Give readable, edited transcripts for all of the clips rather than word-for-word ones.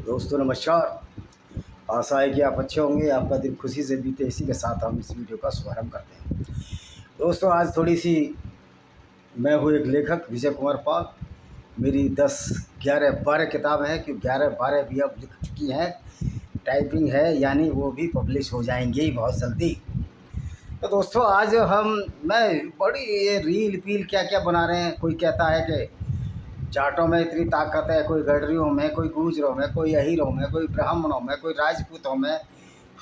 दोस्तों नमस्कार। आशा है कि आप अच्छे होंगे, आपका दिन खुशी से बीते। इसी के साथ हम इस वीडियो का शुभारंभ करते हैं। दोस्तों आज थोड़ी सी मैं हूँ एक लेखक विजय कुमार पाल। मेरी 10, 11, 12 किताब हैं कि 11, 12 भी अब लिख चुकी हैं, टाइपिंग है, यानी वो भी पब्लिश हो जाएंगी बहुत जल्दी। तो दोस्तों आज मैं बड़ी ये रील पील क्या क्या बना रहे हैं। कोई कहता है कि जाटों में इतनी ताकत है, कोई गडरियों में, कोई गुजरों में, कोई अहीरों में, कोई ब्राह्मणों में, कोई राजपूतों में,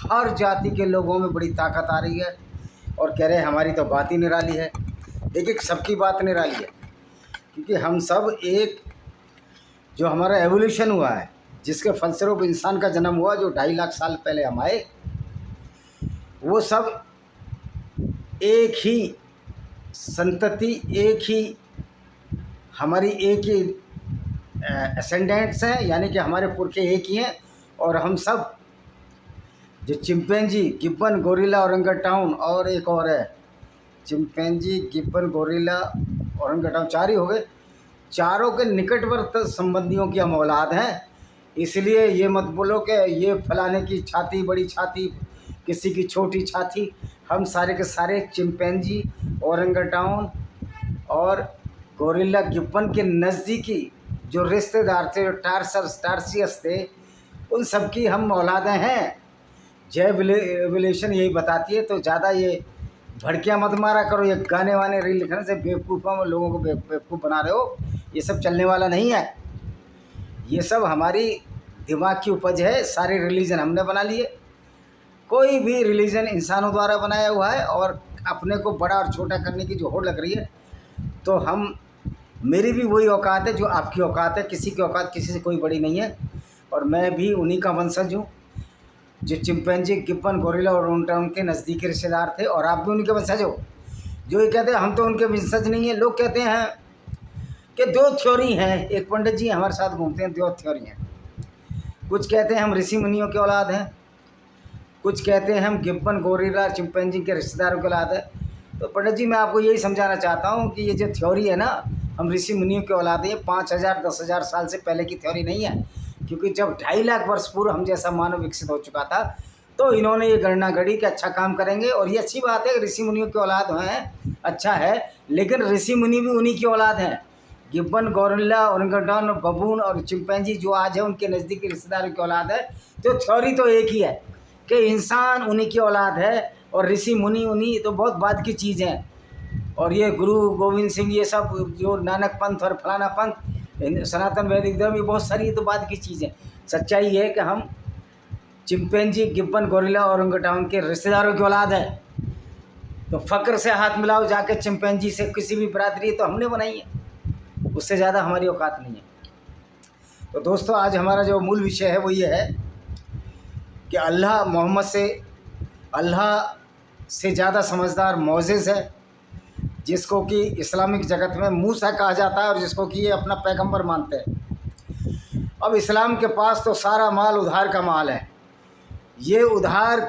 हर जाति के लोगों में बड़ी ताकत आ रही है। और कह रहे हैं हमारी तो बात ही निराली है। देखिए सबकी बात निराली है, क्योंकि हम सब एक जो हमारा एवोल्यूशन हुआ है, जिसके फलस्वरूप इंसान का जन्म हुआ, जो 2.5 लाख साल पहले हम आए, वो सब एक ही संतति, एक ही हमारी एक ही एसेंडेंट्स हैं, यानी कि हमारे पुरखे एक ही हैं। और हम सब जो चिंपैंजी, गिब्बन, गोरिल्ला, ओरंगटाउन और एक और है, चिंपैंजी, गिब्बन, गोरिल्ला, ओरंगटाउन, 4 ही हो गए। चारों के निकटवर्ती संबंधियों की हम औलाद हैं। इसलिए ये मत बोलो कि ये फलाने की छाती बड़ी छाती, किसी की छोटी छाती। हम सारे के सारे चिंपैंजी, ओरंगटाउन और गोरिल्ला, गिब्बन के नज़दीकी जो रिश्तेदार थे, जो टार्सियस थे, उन सब की हम औलादें हैं। एवोल्यूशन यही बताती है। तो ज़्यादा ये भड़कियाँ मत मारा करो, ये गाने वाने रील लिखने से बेवकूफ़ों में लोगों को बेवकूफ़ बना रहे हो। ये सब चलने वाला नहीं है। ये सब हमारी दिमाग की उपज है। सारे रिलीजन हमने बना लिए। कोई भी रिलीजन इंसानों द्वारा बनाया हुआ है। और अपने को बड़ा और छोटा करने की जो होड़ लग रही है, तो मेरी भी वही औकात है जो आपकी औकात है। किसी की औकात किसी से कोई बड़ी नहीं है। और मैं भी उन्हीं का वंशज हूँ जो चिंपैंजी, गिब्बन, गोरिल्ला और ओरंगटाउन के नज़दीकी रिश्तेदार थे। और आप भी उन्हीं के वंशज हो। जो ये कहते हैं हम तो उनके वंशज नहीं है। लोग कहते हैं कि 2 थ्योरी हैं। एक पंडित जी हमारे साथ घूमते हैं, 2 थ्योरी हैं। कुछ कहते हैं हम ऋषि मुनियों के औलाद हैं, कुछ कहते हैं हम गिब्बन, गोरिल्ला, चिंपैंजी के रिश्तेदारों के औलाद है। तो पंडित जी मैं आपको यही समझाना चाहता हूँ कि ये जो थ्योरी है ना, हम ऋषि मुनियों के औलाद हैं, 5000, 10,000 साल से पहले की थ्योरी नहीं है। क्योंकि जब 2.5 लाख वर्ष पूर्व हम जैसा मानव विकसित हो चुका था, तो इन्होंने ये गणना गढ़ी कि अच्छा काम करेंगे। और ये अच्छी बात है, ऋषि मुनियों के औलाद हैं, अच्छा है। लेकिन ऋषि मुनि भी उन्हीं की औलाद हैं। गिब्बन, गोरिल्ला, ओरंगटाउन, बबून और चिंपैंजी जो आज है, उनके नज़दीकी रिश्तेदारों की औलाद है। तो थ्योरी तो एक ही है कि इंसान उन्हीं की औलाद है और ऋषि मुनि उन्हीं। तो बहुत बात की चीज़ है। और ये गुरु गोविंद सिंह, ये सब जो नानक पंथ और फलाना पंथ, सनातन वैदिक धर्म, ये बहुत सारी तो बात की चीज़ है। सच्चाई है कि हम चिंपैंजी, गिब्बन, गोरिल्ला, ओरंगटाउन के रिश्तेदारों की औलाद है। तो फ़क्र से हाथ मिलाओ जाके चिंपैंजी से, किसी भी बरादरी तो हमने बनाई है, उससे ज़्यादा हमारी औकात नहीं है। तो दोस्तों आज हमारा जो मूल विषय है वो ये है कि अल्लाह से ज़्यादा समझदार मोसेस है, जिसको कि इस्लामिक जगत में मूसा कहा जाता है और जिसको कि ये अपना पैगंबर मानते हैं। अब इस्लाम के पास तो सारा माल उधार का माल है। ये उधार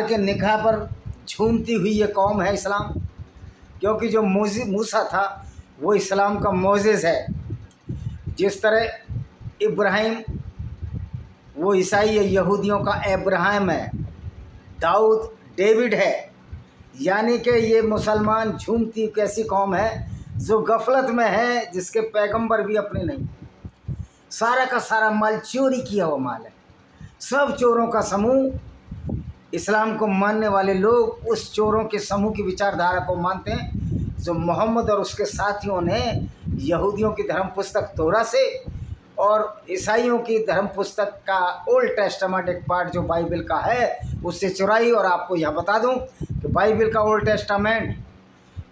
के निगाह पर झूमती हुई ये कौम है इस्लाम। क्योंकि जो मूसा था वो इस्लाम का मोसेस है। जिस तरह इब्राहिम वो ईसाई है, यहूदियों का अब्राहम है, दाऊद डेविड है। यानी कि ये मुसलमान झूमती कैसी कौम है जो गफलत में है, जिसके पैगंबर भी अपने नहीं। सारा का सारा माल चोरी किया हुआ माल है। सब चोरों का समूह। इस्लाम को मानने वाले लोग उस चोरों के समूह की विचारधारा को मानते हैं जो मोहम्मद और उसके साथियों ने यहूदियों की धर्म पुस्तक तोरा से और ईसाइयों की धर्म पुस्तक का ओल्ड टेस्टामेंट एक पार्ट जो बाइबल का है उससे चुराई। और आपको यह बता दूं कि बाइबल का ओल्ड टेस्टामेंट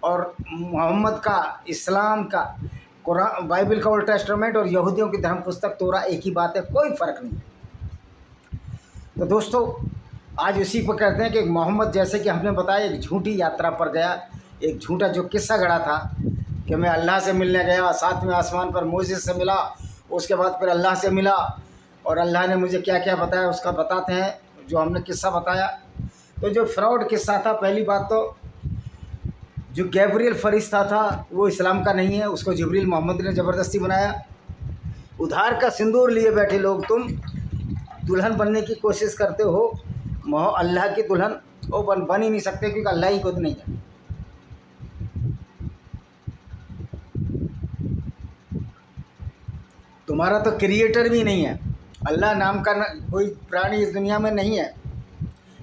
और मोहम्मद का, इस्लाम का कुरान, बाइबल का ओल्ड टेस्टामेंट और यहूदियों की धर्म पुस्तक तोरा एक ही बात है, कोई फ़र्क नहीं है। तो दोस्तों आज उसी पर कहते हैं कि मोहम्मद, जैसे कि हमने बताया, एक झूठी यात्रा पर गया। एक झूठा जो किस्सा गढ़ा था कि मैं अल्लाह से मिलने गया, 7वें आसमान पर मोसेस से मिला, उसके बाद फिर अल्लाह से मिला और अल्लाह ने मुझे क्या क्या बताया उसका बताते हैं जो हमने किस्सा बताया। तो जो फ्रॉड किस्सा था, पहली बात तो जो गैब्रियल फरिश्ता था वो इस्लाम का नहीं है, उसको जिब्रील मोहम्मद ने ज़बरदस्ती बनाया। उधार का सिंदूर लिए बैठे लोग तुम दुल्हन बनने की कोशिश करते हो, अल्लाह की दुल्हन वो बन ही नहीं सकते, क्योंकि अल्लाह ही खुद नहीं है। तुम्हारा तो क्रिएटर भी नहीं है, अल्लाह नाम का कोई प्राणी इस दुनिया में नहीं है,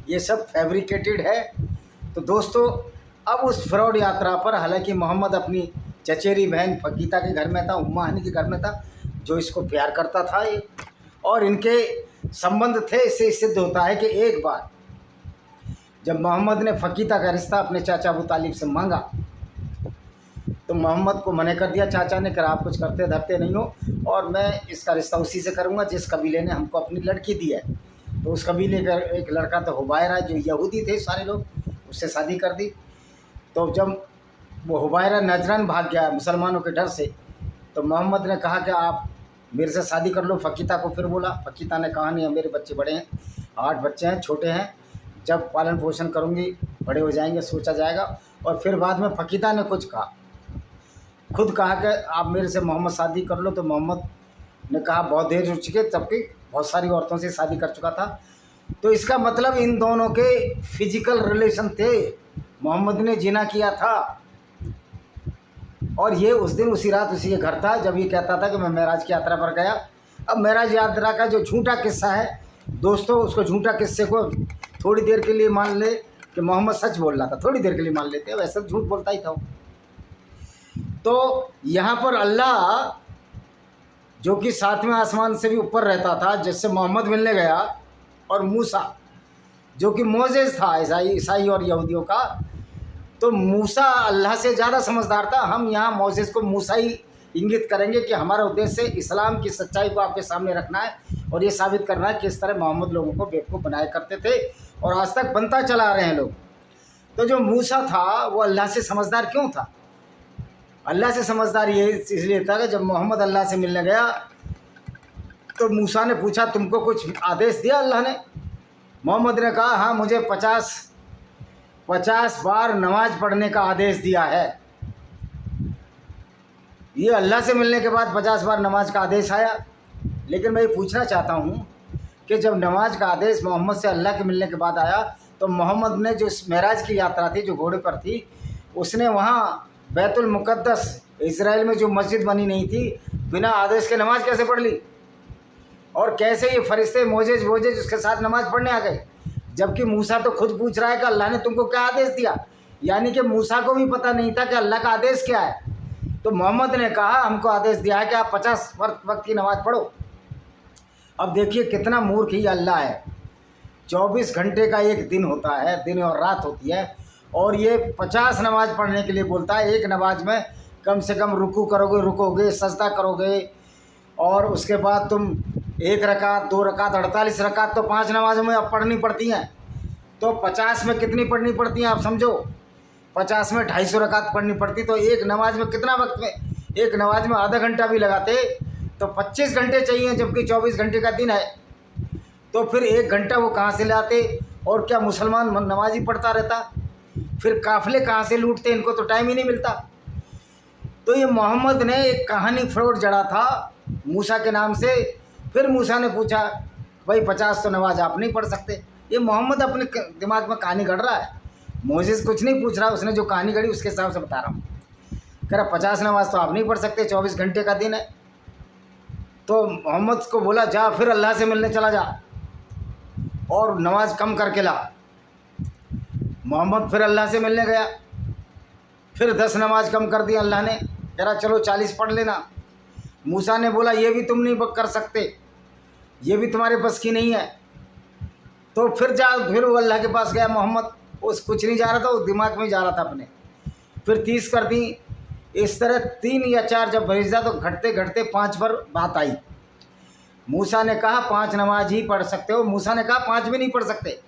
ये सब फैब्रिकेटेड है। तो दोस्तों, अब उस फ्रॉड यात्रा पर, हालांकि मोहम्मद अपनी चचेरी बहन फकीता के घर में था, उम्मा हनी के घर में था, जो इसको प्यार करता था ये, और इनके संबंध थे। इससे सिद्ध होता है कि एक बार जब मोहम्मद ने फकीता का रिश्ता अपने चाचा अबू तालिब से मांगा, तो मोहम्मद को मना कर दिया चाचा ने, कर आप कुछ करते धरते नहीं हो, और मैं इसका रिश्ता उसी से करूँगा जिस कबीले ने हमको अपनी लड़की दी है। तो उस कबीले का एक लड़का तो हुबैरा, जो यहूदी थे सारे लोग, उससे शादी कर दी। तो जब वो हुबैरा नजरन भाग गया मुसलमानों के डर से, तो मोहम्मद ने कहा कि आप मेरे से शादी कर लो। फकीता को फिर बोला, फकीता ने कहा नहीं, मेरे बच्चे बड़े हैं, 8 बच्चे हैं, छोटे हैं, जब पालन पोषण करूँगी बड़े हो जाएंगे, सोचा जाएगा। और फिर बाद में फकीता ने कुछ कहा, खुद कहा कि आप मेरे से मोहम्मद शादी कर लो। तो मोहम्मद ने कहा बहुत देर हो चुके, जबकि बहुत सारी औरतों से शादी कर चुका था। तो इसका मतलब इन दोनों के फिजिकल रिलेशन थे, मोहम्मद ने जिना किया था। और ये उस दिन उसी रात उसी के घर था जब ये कहता था कि मैं मेराज की यात्रा पर गया। अब मेराज यात्रा का जो झूठा किस्सा है दोस्तों, उसको झूठा किस्से को थोड़ी देर के लिए मान ले कि मोहम्मद सच बोल रहा था, थोड़ी देर के लिए मान लेते हैं, वैसे झूठ बोलता ही था। तो यहाँ पर अल्लाह जो कि 7वें आसमान से भी ऊपर रहता था, जिससे मोहम्मद मिलने गया, और मूसा जो कि मोजेस था ईसाई और यहूदियों का, तो मूसा अल्लाह से ज़्यादा समझदार था। हम यहाँ मोजेस को मूसा ही इंगित करेंगे कि हमारा उद्देश्य इस्लाम की सच्चाई को आपके सामने रखना है और ये साबित करना है कि इस तरह मोहम्मद लोगों को बेवकूफ़ बनाया करते थे और आज तक बनता चला आ रहे हैं लोग। तो जो मूसा था वो अल्लाह से समझदार क्यों था? अल्लाह से समझदार ये इसलिए था कि जब मोहम्मद अल्लाह से मिलने गया तो मूसा ने पूछा, तुमको कुछ आदेश दिया अल्लाह ने? मोहम्मद ने कहा, हाँ, मुझे 50 बार नमाज पढ़ने का आदेश दिया है। ये अल्लाह से मिलने के बाद 50 बार नमाज का आदेश आया। लेकिन मैं ये पूछना चाहता हूँ कि जब नमाज का आदेश मोहम्मद से अल्लाह के मिलने के बाद आया, तो मोहम्मद ने जो मेराज की यात्रा थी, जो घोड़े पर थी, उसने वहाँ बैतुल मुक़द्दस इज़राइल में जो मस्जिद बनी नहीं थी, बिना आदेश के नमाज कैसे पढ़ ली? और कैसे ये फरिश्ते मोजेज उसके साथ नमाज पढ़ने आ गए? जबकि मूसा तो खुद पूछ रहा है कि अल्लाह ने तुमको क्या आदेश दिया, यानी कि मूसा को भी पता नहीं था कि अल्लाह का आदेश क्या है। तो मोहम्मद ने कहा, हमको आदेश दिया है कि आप 50 वक्त की नमाज़ पढ़ो। अब देखिए कितना मूर्ख ही अल्लाह है। 24 घंटे का एक दिन होता है, दिन और रात होती है, और ये 50 नमाज पढ़ने के लिए बोलता है। एक नमाज में कम से कम रुकू करोगे, रुकोगे, सजदा करोगे, और उसके बाद तुम 1 रकात, 2 रकात, 48 रकात तो 5 नमाजों में अब पढ़नी पड़ती हैं। तो 50 में कितनी पढ़नी पड़ती हैं आप समझो? 50 में 250 रकात पढ़नी पड़ती। तो एक नमाज में कितना वक्त में, एक नमाज में आधा घंटा भी लगाते तो 25 घंटे चाहिए, जबकि 24 घंटे का दिन है। तो फिर 1 घंटा वो कहाँ से लाते? और क्या मुसलमान नमाज ही पढ़ता रहता? फिर काफ़िले कहाँ से लूटते? इनको तो टाइम ही नहीं मिलता। तो ये मोहम्मद ने एक कहानी फ्रॉड जड़ा था मूसा के नाम से। फिर मूसा ने पूछा, भाई 50 तो नमाज आप नहीं पढ़ सकते। ये मोहम्मद अपने दिमाग में कहानी गढ़ रहा है, मोसेस कुछ नहीं पूछ रहा, उसने जो कहानी गढ़ी उसके हिसाब से बता रहा हूँ। कह रहा 50 नमाज तो आप नहीं पढ़ सकते, 24 घंटे का दिन है। तो मोहम्मद को बोला, जा फिर अल्लाह से मिलने चला जा और नमाज कम करके ला। मोहम्मद फिर अल्लाह से मिलने गया, फिर 10 नमाज कम कर दी अल्लाह ने। कह रहा चलो 40 पढ़ लेना। मूसा ने बोला, ये भी तुम नहीं कर सकते, ये भी तुम्हारे बस की नहीं है। तो फिर वो अल्लाह के पास गया मोहम्मद। उस कुछ नहीं जा रहा था, वो दिमाग में जा रहा था अपने। फिर 30 कर दी। इस तरह 3 या 4 जब भेजा तो घटते घटते 5 पर बात आई। मूसा ने कहा 5 नमाज ही पढ़ सकते हो। मूसा ने कहा 5 भी नहीं पढ़ सकते,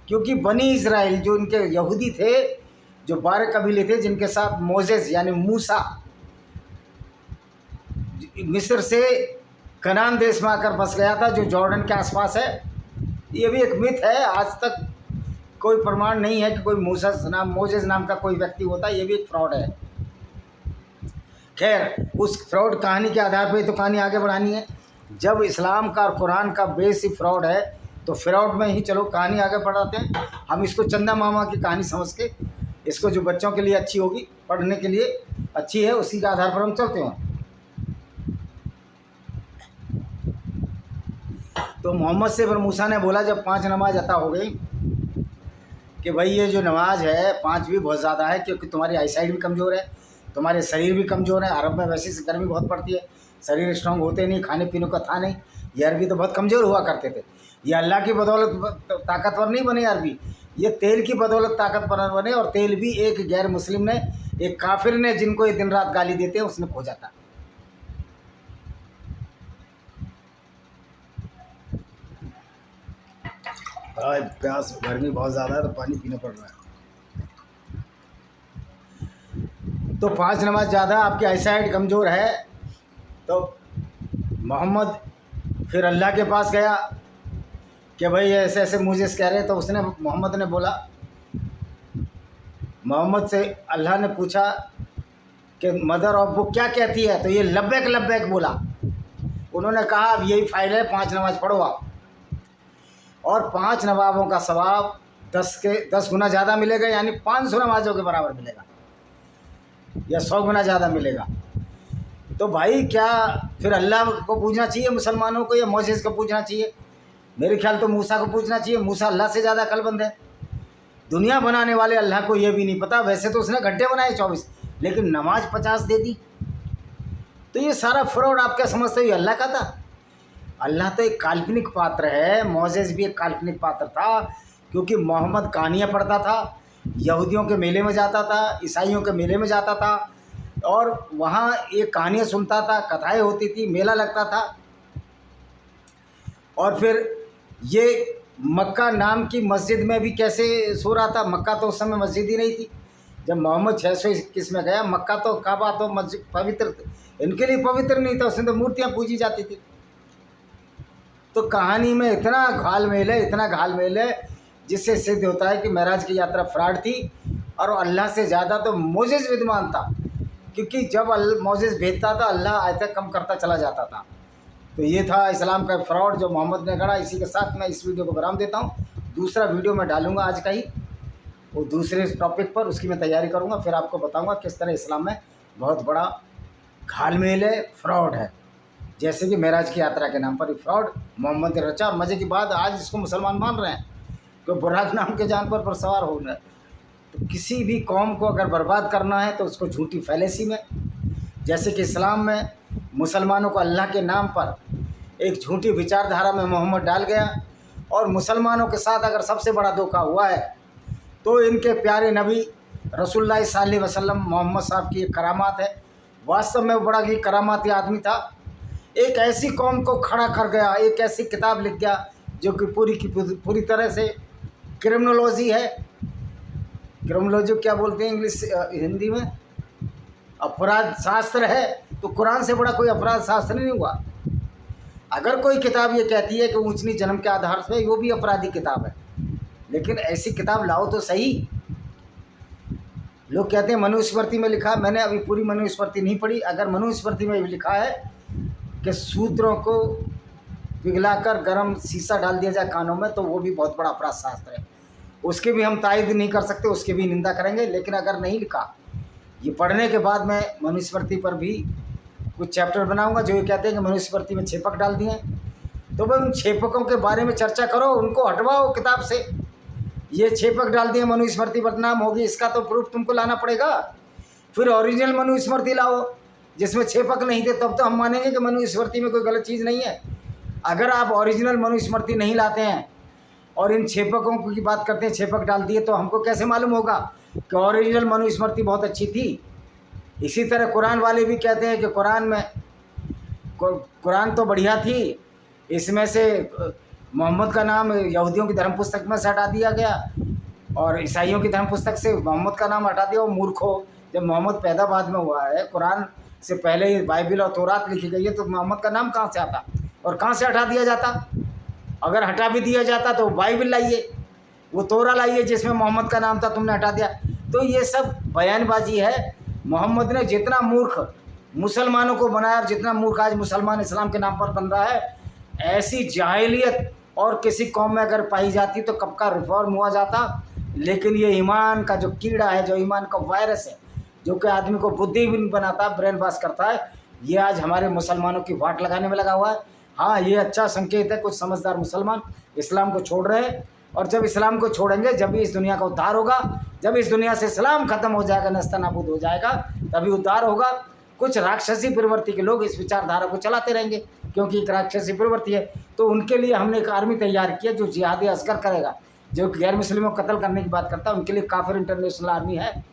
क्योंकि बनी इज़राइल जो इनके यहूदी थे, जो 12 कबीले थे जिनके साथ मोसेस यानी मूसा मिस्र से कनान देश में आकर बस गया था, जो जॉर्डन के आसपास है। ये भी एक मिथ है, आज तक कोई प्रमाण नहीं है कि कोई मोसेस नाम का कोई व्यक्ति होता है। ये भी एक फ्रॉड है। खैर, उस फ्रॉड कहानी के आधार पे तो कहानी आगे बढ़ानी है। जब इस्लाम का और कुरान का बेस ही फ्रॉड है तो फ्रॉड में ही चलो कहानी आगे बढ़ाते हैं। हम इसको चंदा मामा की कहानी समझ के, इसको जो बच्चों के लिए अच्छी होगी, पढ़ने के लिए अच्छी है, उसी के आधार पर हम चलते हैं। तो मोहम्मद से फिर मूसा ने बोला, जब 5 नमाज अता हो गई, कि भाई ये जो नमाज है 5 भी बहुत ज़्यादा है, क्योंकि तुम्हारी आईसाइट भी कमज़ोर है, तुम्हारे शरीर भी कमज़ोर है। अरब में वैसे से गर्मी बहुत पड़ती है, शरीर स्ट्रांग होते नहीं, खाने पीने का था नहीं। ये अरबी तो बहुत कमज़ोर हुआ करते थे। ये अल्लाह की बदौलत ताकतवर नहीं बने अरबी, ये तेल की बदौलत ताकतवर बने। और तेल भी एक गैर मुस्लिम ने, एक काफिर ने, जिनको ये दिन रात गाली देते हैं, उसने खोजा था। प्यास, गर्मी बहुत ज़्यादा है तो पानी पीना पड़ रहा है। तो 5 नमाज ज़्यादा, आपकी आईसाइट कमज़ोर है। तो मोहम्मद फिर अल्लाह के पास गया कि भाई ऐसे ऐसे मुझे कह रहे। तो उसने, मोहम्मद ने बोला, मोहम्मद से अल्लाह ने पूछा कि मदर ऑफ बुक क्या कहती है? तो ये लब्बैक लब्बैक बोला। उन्होंने कहा अब यही फाइल है, 5 नमाज पढ़ो आप, और 5 नवाबों का सवाब 10 गुना ज़्यादा मिलेगा, यानी 500 नमाजों के बराबर मिलेगा, या 100 गुना ज़्यादा मिलेगा। तो भाई क्या फिर अल्लाह को पूछना चाहिए मुसलमानों को, या मोसेस को पूछना चाहिए? मेरे ख्याल तो मूसा को पूछना चाहिए। मूसा अल्लाह से ज़्यादा अक्लमंद है। दुनिया बनाने वाले अल्लाह को ये भी नहीं पता। वैसे तो उसने घंटे बनाए 24, लेकिन नमाज 50 दे दी। तो ये सारा फ्रॉड आप क्या समझते हो ये अल्लाह का था? अल्लाह तो एक काल्पनिक पात्र है। मोसेस भी एक काल्पनिक पात्र था, क्योंकि मोहम्मद कहानियाँ पढ़ता था, यहूदियों के मेले में जाता था, ईसाइयों के मेले में जाता था, और वहाँ ये कहानियाँ सुनता था, कथाएं होती थी, मेला लगता था। और फिर ये मक्का नाम की मस्जिद में भी कैसे सो रहा था? मक्का तो उस समय मस्जिद ही नहीं थी जब मोहम्मद 621 में गया। मक्का तो, काबा तो मस्जिद पवित्र, इनके लिए पवित्र नहीं था, उसमें तो मूर्तियाँ पूजी जाती थी। तो कहानी में इतना घालमेल है, इतना घालमेल है, जिससे सिद्ध होता है कि महराज की यात्रा फ्रॉड थी। और अल्लाह से ज़्यादा तो मोसेस विद्वान था, क्योंकि जब मोसेस भेजता था अल्लाह आयतें कम करता चला जाता था। तो ये था इस्लाम का फ्रॉड जो मोहम्मद ने गढ़ा। इसी के साथ मैं इस वीडियो को विराम देता हूँ। दूसरा वीडियो मैं डालूंगा आज का ही, वो दूसरे टॉपिक पर, उसकी मैं तैयारी करूँगा, फिर आपको बताऊँगा किस तरह इस्लाम में बहुत बड़ा घालमेल है, फ्रॉड है। जैसे कि महराज की यात्रा के नाम पर ही फ्रॉड मोहम्मद ने रचा। और मज़े की बात, आज इसको मुसलमान मान रहे हैं कि बुराक नाम के जानवर पर सवार हो रहे हैं। तो किसी भी कौम को अगर बर्बाद करना है तो उसको झूठी फैलेसी में, जैसे कि इस्लाम में मुसलमानों को अल्लाह के नाम पर एक झूठी विचारधारा में मोहम्मद डाल गया। और मुसलमानों के साथ अगर सबसे बड़ा धोखा हुआ है तो इनके प्यारे नबी रसूलुल्लाह सल्लल्लाहु अलैहि वसल्लम मोहम्मद साहब की एक करामात है। वास्तव में वो बड़ा ही करामाती आदमी था। एक ऐसी कौम को खड़ा कर गया, एक ऐसी किताब लिख गया जो कि पूरी की पूरी तरह से क्रिमिनोलॉजी है। क्रिमिनोलॉजी क्या बोलते हैं इंग्लिश, हिंदी में अपराध शास्त्र है। तो कुरान से बड़ा कोई अपराध शास्त्र नहीं हुआ। अगर कोई किताब ये कहती है कि ऊंच नीच जन्म के आधार पर, वो भी अपराधी किताब है, लेकिन ऐसी किताब लाओ तो सही। लोग कहते हैं मनुस्मृति में लिखा, मैंने अभी पूरी मनुस्मृति नहीं पढ़ी। अगर मनुस्मृति में भी लिखा है कि सूत्रों को पिघलाकर गरम शीशा डाल दिया जाए कानों में, तो वो भी बहुत बड़ा अपराध शास्त्र है। उसके भी हम तायद नहीं कर सकते, उसकी भी निंदा करेंगे। लेकिन अगर नहीं लिखा, ये पढ़ने के बाद मैं मनुस्मृति पर भी कुछ चैप्टर बनाऊंगा जो ये कहते हैं कि मनुस्मृति में छेपक डाल दिए। तो भाई उन छेपकों के बारे में चर्चा करो, उनको हटवाओ किताब से। ये छेपक डाल दिए मनुस्मृति बदनाम होगी, इसका तो प्रूफ तुमको लाना पड़ेगा। फिर ओरिजिनल मनुस्मृति लाओ जिसमें छेपक नहीं थे, तब तो हम मानेंगे कि मनुस्मृति में कोई गलत चीज़ नहीं है। अगर आप ओरिजिनल मनुस्मृति नहीं लाते हैं और इन छेपकों की बात करते हैं, छेपक डाल दिए, तो हमको कैसे मालूम होगा कि ओरिजिनल मनुस्मृति बहुत अच्छी थी? इसी तरह कुरान वाले भी कहते हैं कि कुरान तो बढ़िया थी, इसमें से मोहम्मद का नाम यहूदियों की धर्म पुस्तक में से हटा दिया गया और ईसाइयों की धर्म पुस्तक से मोहम्मद का नाम हटा दिया। वो मूर्खों, जब मोहम्मद पैदा बाद में हुआ है, कुरान से पहले ही बाइबिल और तौरात लिखी गई है, तो मोहम्मद का नाम कहाँ से आता और कहाँ से हटा दिया जाता? अगर हटा भी दिया जाता तो बाइबिल लाइए, वो तौरा लाइए जिसमें मोहम्मद का नाम था, तुमने हटा दिया। तो ये सब बयानबाजी है। मोहम्मद ने जितना मूर्ख मुसलमानों को बनाया, और जितना मूर्ख आज मुसलमान इस्लाम के नाम पर बन रहा है, ऐसी जाहिलियत और किसी कौम में अगर पाई जाती तो कब का रिफॉर्म हुआ जाता। लेकिन ये ईमान का जो कीड़ा है, जो ईमान का वायरस है, जो कि आदमी को बुद्धिहीन बनाता है, ब्रेन वॉश करता है, ये आज हमारे मुसलमानों की वाट लगाने में लगा हुआ है। हाँ, ये अच्छा संकेत है, कुछ समझदार मुसलमान इस्लाम को छोड़ रहे हैं, और जब इस्लाम को छोड़ेंगे जब भी इस दुनिया का उद्धार होगा, जब इस दुनिया से इस्लाम खत्म हो जाएगा, नस्तानाबूद हो जाएगा, तभी उद्धार होगा। कुछ राक्षसी प्रवृत्ति के लोग इस विचारधारा को चलाते रहेंगे, क्योंकि एक राक्षसी प्रवृत्ति है। तो उनके लिए हमने एक आर्मी तैयार की है जो जिहादी असगर करेगा, जो गैर मुस्लिमों को कत्ल करने की बात करता है, उनके लिए काफिर इंटरनेशनल आर्मी है।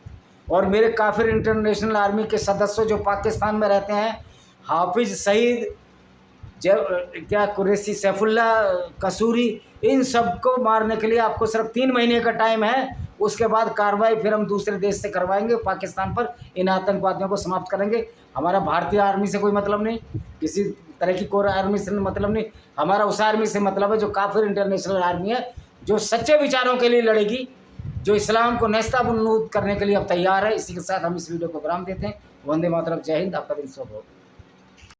और मेरे काफिर इंटरनेशनल आर्मी के सदस्य जो पाकिस्तान में रहते हैं, हाफिज सईद, क्या कुरैशी, सैफुल्ला, कसूरी, इन सबको मारने के लिए आपको सिर्फ 3 महीने का टाइम है। उसके बाद कार्रवाई फिर हम दूसरे देश से करवाएंगे पाकिस्तान पर, इन आतंकवादियों को समाप्त करेंगे। हमारा भारतीय आर्मी से कोई मतलब नहीं, किसी तरह की कोर आर्मी से मतलब नहीं, हमारा उस आर्मी से मतलब है जो काफिर इंटरनेशनल आर्मी है, जो सच्चे विचारों के लिए लड़ेगी, जो इस्लाम को नेस्ताबूद करने के लिए अब तैयार है। इसी के साथ हम इस वीडियो को विराम देते हैं। वंदे मातरम, जय हिंद, आपका दिन शुभ हो।